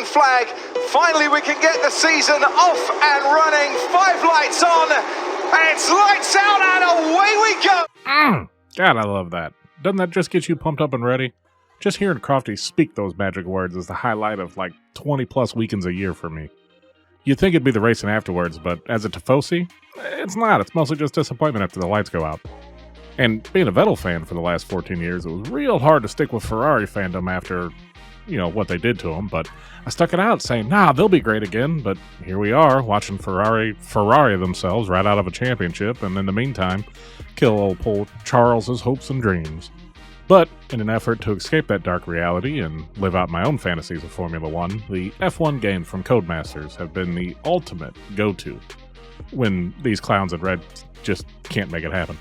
Flag. Finally, we can get the season off and running. 5 lights on. It's lights out and away we go. God, I love that. Doesn't that just get you pumped up and ready? Just hearing Crofty speak those magic words is the highlight of like 20 plus weekends a year for me. You'd think it'd be the racing afterwards, but as a Tifosi, it's not. It's mostly just disappointment after the lights go out. And being a Vettel fan for the last 14 years, it was real hard to stick with Ferrari fandom after, what they did to them, but I stuck it out saying, they'll be great again, but here we are, watching Ferrari themselves right out of a championship, and in the meantime, kill old Paul Charles's hopes and dreams. But in an effort to escape that dark reality and live out my own fantasies of Formula One, the F1 games from Codemasters have been the ultimate go-to when these clowns in red just can't make it happen.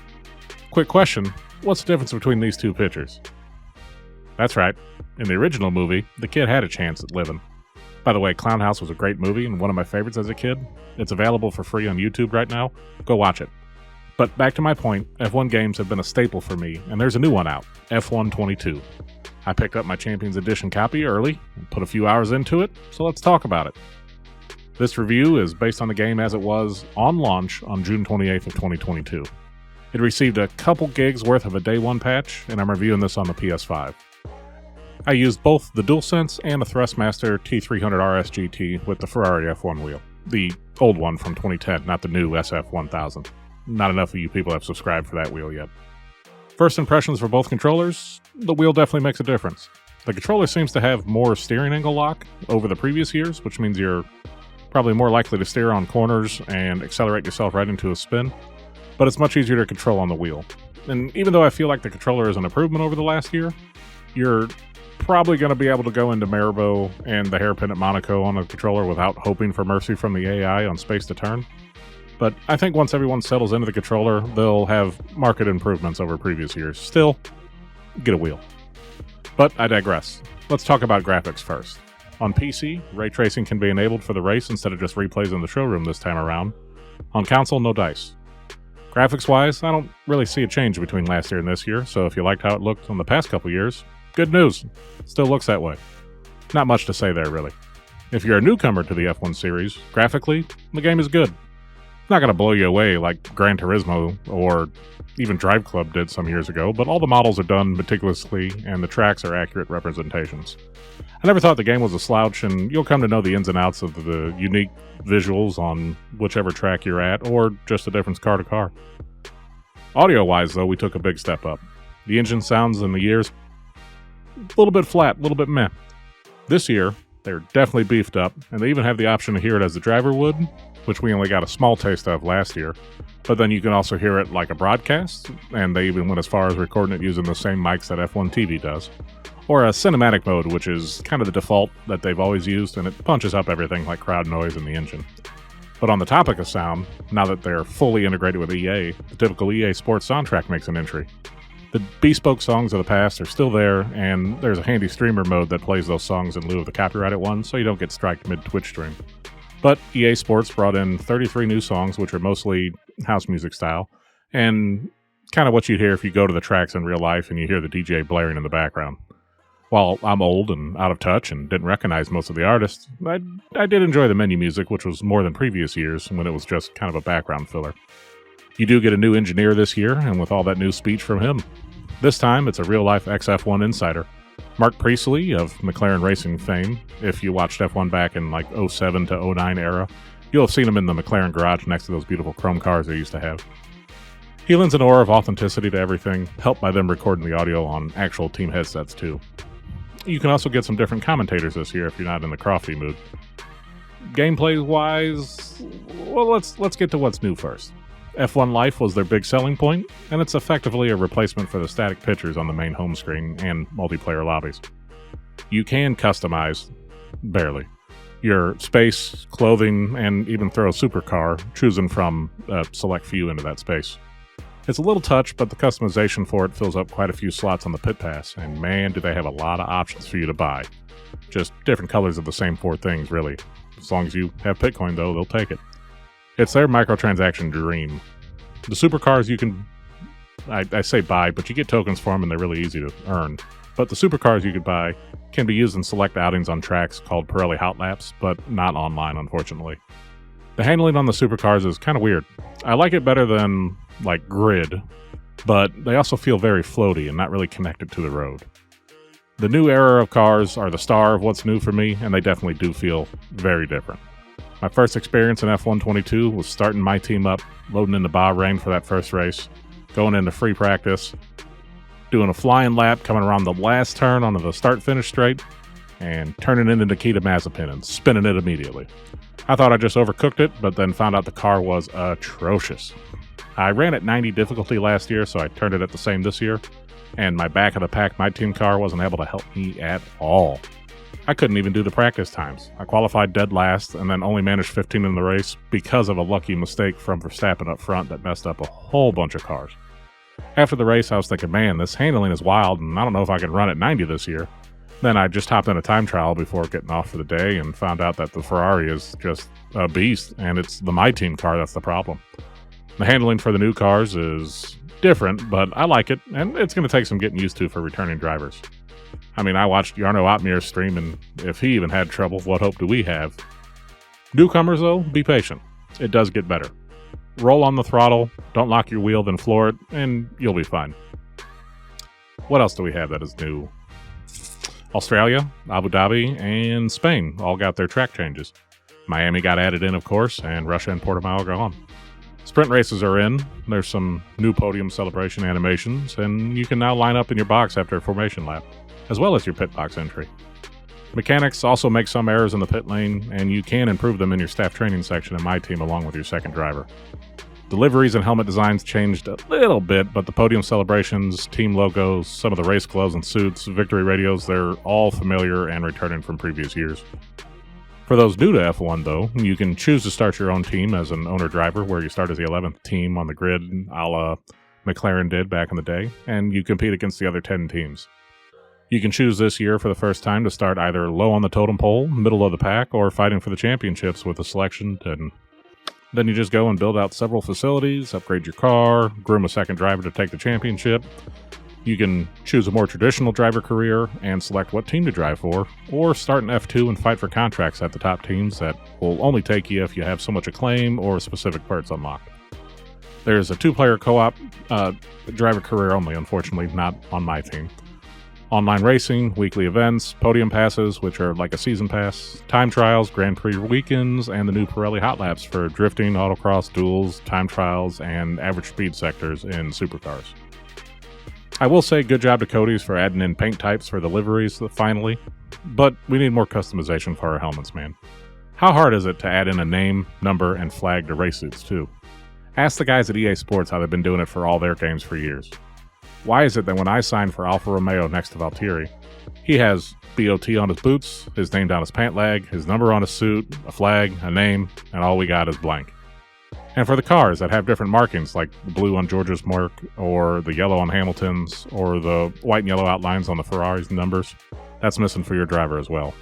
Quick question, what's the difference between these two pictures? That's right, in the original movie, the kid had a chance at living. By the way, Clown House was a great movie and one of my favorites as a kid. It's available for free on YouTube right now. Go watch it. But back to my point, F1 games have been a staple for me, and there's a new one out, F1 22. I picked up my Champions Edition copy early and put a few hours into it, so let's talk about it. This review is based on the game as it was on launch on June 28th of 2022. It received a couple gigs worth of a day one patch, and I'm reviewing this on the PS5. I used both the DualSense and the Thrustmaster T300 RS GT with the Ferrari F1 wheel. The old one from 2010, not the new SF1000. Not enough of you people have subscribed for that wheel yet. First impressions for both controllers, the wheel definitely makes a difference. The controller seems to have more steering angle lock over the previous years, which means you're probably more likely to steer on corners and accelerate yourself right into a spin, but it's much easier to control on the wheel. And even though I feel like the controller is an improvement over the last year, you're probably going to be able to go into Maribor and the hairpin at Monaco on a controller without hoping for mercy from the AI on space to turn. But I think once everyone settles into the controller, they'll have marked improvements over previous years. Still, get a wheel. But I digress. Let's talk about graphics first. On PC, ray tracing can be enabled for the race instead of just replays in the showroom this time around. On console, no dice. Graphics-wise, I don't really see a change between last year and this year, so if you liked how it looked on the past couple years, good news. Still looks that way. Not much to say there, really. If you're a newcomer to the F1 series, graphically, the game is good. Not going to blow you away like Gran Turismo or even Drive Club did some years ago, but all the models are done meticulously and the tracks are accurate representations. I never thought the game was a slouch, and you'll come to know the ins and outs of the unique visuals on whichever track you're at, or just the difference car to car. Audio-wise, though, we took a big step up. The engine sounds in the ears a little bit flat, a little bit meh. This year, they're definitely beefed up, and they even have the option to hear it as the driver would, which we only got a small taste of last year. But then you can also hear it like a broadcast, and they even went as far as recording it using the same mics that F1 TV does. Or a cinematic mode, which is kind of the default that they've always used, and it punches up everything like crowd noise in the engine. But on the topic of sound, now that they're fully integrated with EA, the typical EA Sports soundtrack makes an entry. The bespoke songs of the past are still there, and there's a handy streamer mode that plays those songs in lieu of the copyrighted ones, so you don't get striked mid-Twitch stream. But EA Sports brought in 33 new songs, which are mostly house music style, and kind of what you'd hear if you go to the tracks in real life and you hear the DJ blaring in the background. While I'm old and out of touch and didn't recognize most of the artists, I did enjoy the menu music, which was more than previous years when it was just kind of a background filler. You do get a new engineer this year, and with all that new speech from him. This time, it's a real-life XF1 insider. Mark Priestley of McLaren racing fame. If you watched F1 back in like 07 to 09 era, you'll have seen him in the McLaren garage next to those beautiful chrome cars they used to have. He lends an aura of authenticity to everything, helped by them recording the audio on actual team headsets too. You can also get some different commentators this year if you're not in the Crofty mood. Gameplay-wise, well, let's get to what's new first. F1 Life was their big selling point, and it's effectively a replacement for the static pictures on the main home screen and multiplayer lobbies. You can customize, barely, your space, clothing, and even throw a supercar, choosing from a select few into that space. It's a little touch, but the customization for it fills up quite a few slots on the pit pass, and man, do they have a lot of options for you to buy. Just different colors of the same four things, really. As long as you have Bitcoin, though, they'll take it. It's their microtransaction dream. The supercars you can, I say buy, but you get tokens for them and they're really easy to earn. but the supercars you could buy can be used in select outings on tracks called Pirelli Hot Laps, but not online, unfortunately. The handling on the supercars is kind of weird. I like it better than, like, Grid, but they also feel very floaty and not really connected to the road. The new era of cars are the star of what's new for me, and they definitely do feel very different. My first experience in F122 was starting my team up, loading into Bahrain for that first race, going into free practice, doing a flying lap, coming around the last turn onto the start-finish straight, and turning it into Mazepin and spinning it immediately. I thought I just overcooked it, but then found out the car was atrocious. I ran at 90 difficulty last year, so I turned it at the same this year, and my back of the pack, my team car, wasn't able to help me at all. I couldn't even do the practice times. I qualified dead last, and then only managed 15 in the race because of a lucky mistake from Verstappen up front that messed up a whole bunch of cars. After the race, I was thinking, man, this handling is wild, and I don't know if I can run at 90 this year. Then I just hopped in a time trial before getting off for the day and found out that the Ferrari is just a beast, and it's the My Team car that's the problem. The handling for the new cars is different, but I like it, and it's going to take some getting used to for returning drivers. I mean, I watched Jarno Opmeer's stream, and if he even had trouble, what hope do we have? Newcomers, though, be patient. It does get better. Roll on the throttle, don't lock your wheel, then floor it, and you'll be fine. What else do we have that is new? Australia, Abu Dhabi, and Spain all got their track changes. Miami got added in, of course, and Russia and Portimao are gone. Sprint races are in, there's some new podium celebration animations, and you can now line up in your box after a formation lap, as well as your pit box entry. Mechanics also make some errors in the pit lane, and you can improve them in your staff training section in My Team along with your second driver. Deliveries and helmet designs changed a little bit, but the podium celebrations, team logos, some of the race gloves and suits, victory radios, they're all familiar and returning from previous years. For those new to F1, though, you can choose to start your own team as an owner-driver, where you start as the 11th team on the grid, a la McLaren did back in the day, and you compete against the other 10 teams. You can choose this year for the first time to start either low on the totem pole, middle of the pack, or fighting for the championships with a selection, and then you just go and build out several facilities, upgrade your car, groom a second driver to take the championship. You can choose a more traditional driver career and select what team to drive for, or start in F2 and fight for contracts at the top teams that will only take you if you have so much acclaim or specific perks unlocked. There's a 2-player co-op driver career only, unfortunately, not on My Team. Online racing, weekly events, podium passes, which are like a season pass, time trials, Grand Prix weekends, and the new Pirelli Hot Laps for drifting, autocross, duels, time trials, and average speed sectors in supercars. I will say good job to Cody's for adding in paint types for the liveries finally, but we need more customization for our helmets, man. How hard is it to add in a name, number, and flag to race suits, too? Ask the guys at EA Sports how they've been doing it for all their games for years. Why is it that when I signed for Alfa Romeo next to Valtteri, he has BOT on his boots, his name down his pant leg, his number on his suit, a flag, a name, and all we got is blank? And for the cars that have different markings, like the blue on George's mark, or the yellow on Hamilton's, or the white and yellow outlines on the Ferrari's numbers, that's missing for your driver as well.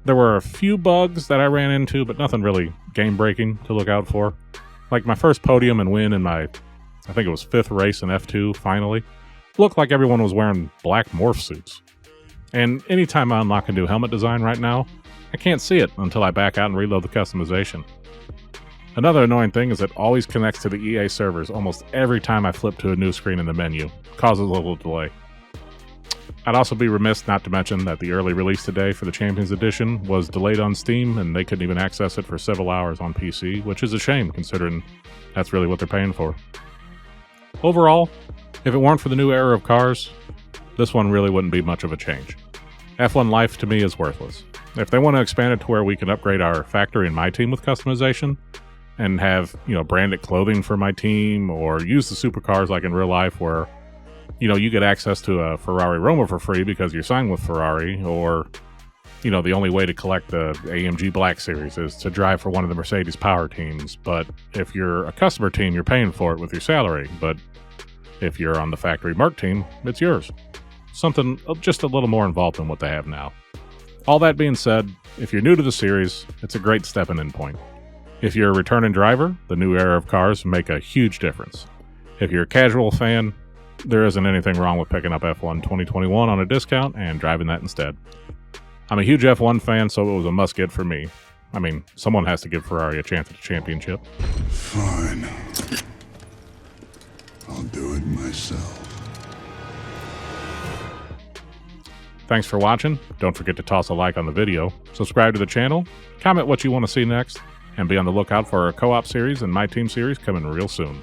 There were a few bugs that I ran into, but nothing really game-breaking to look out for. Like my first podium and win in my, I think it was 5th race in F2, finally, looked like everyone was wearing black morph suits. And anytime I unlock a new helmet design right now, I can't see it until I back out and reload the customization. Another annoying thing is it always connects to the EA servers almost every time I flip to a new screen in the menu, causes a little delay. I'd also be remiss not to mention that the early release today for the Champions Edition was delayed on Steam, and they couldn't even access it for several hours on PC, which is a shame considering that's really what they're paying for. Overall, if it weren't for the new era of cars, this one really wouldn't be much of a change. F1 Life to me is worthless. If they want to expand it to where we can upgrade our factory and My Team with customization, and have, branded clothing for My Team, or use the supercars like in real life where, you get access to a Ferrari Roma for free because you're signed with Ferrari, or, the only way to collect the AMG Black Series is to drive for one of the Mercedes power teams. But if you're a customer team, you're paying for it with your salary. But if you're on the factory Merc team, it's yours. Something just a little more involved than what they have now. All that being said, if you're new to the series, it's a great stepping-in point. If you're a returning driver, the new era of cars make a huge difference. If you're a casual fan, there isn't anything wrong with picking up F1 2021 on a discount and driving that instead. I'm a huge F1 fan, so it was a must-get for me. I mean, someone has to give Ferrari a chance at the championship. Fine. I'll do it myself. Thanks for watching. Don't forget to toss a like on the video, subscribe to the channel, comment what you want to see next, and be on the lookout for our co-op series and My Team series coming real soon.